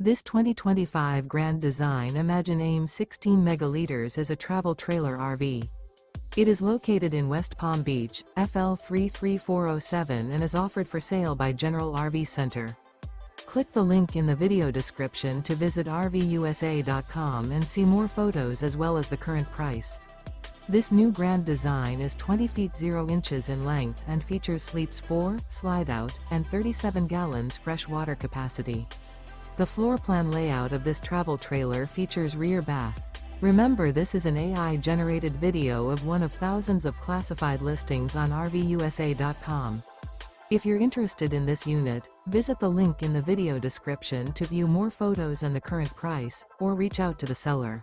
This 2025 Grand Design Imagine AIM 16 megaliters is a travel trailer RV. It is located in West Palm Beach, FL 33407 and is offered for sale by General RV Center. Click the link in the video description to visit RVUSA.com and see more photos as well as the current price. This new Grand Design is 20 feet 0 inches in length and features sleeps 4, slide-out, and 37 gallons fresh water capacity. The floor plan layout of this travel trailer features rear bath. Remember, this is an AI-generated video of one of thousands of classified listings on RVUSA.com. If you're interested in this unit, visit the link in the video description to view more photos and the current price, or reach out to the seller.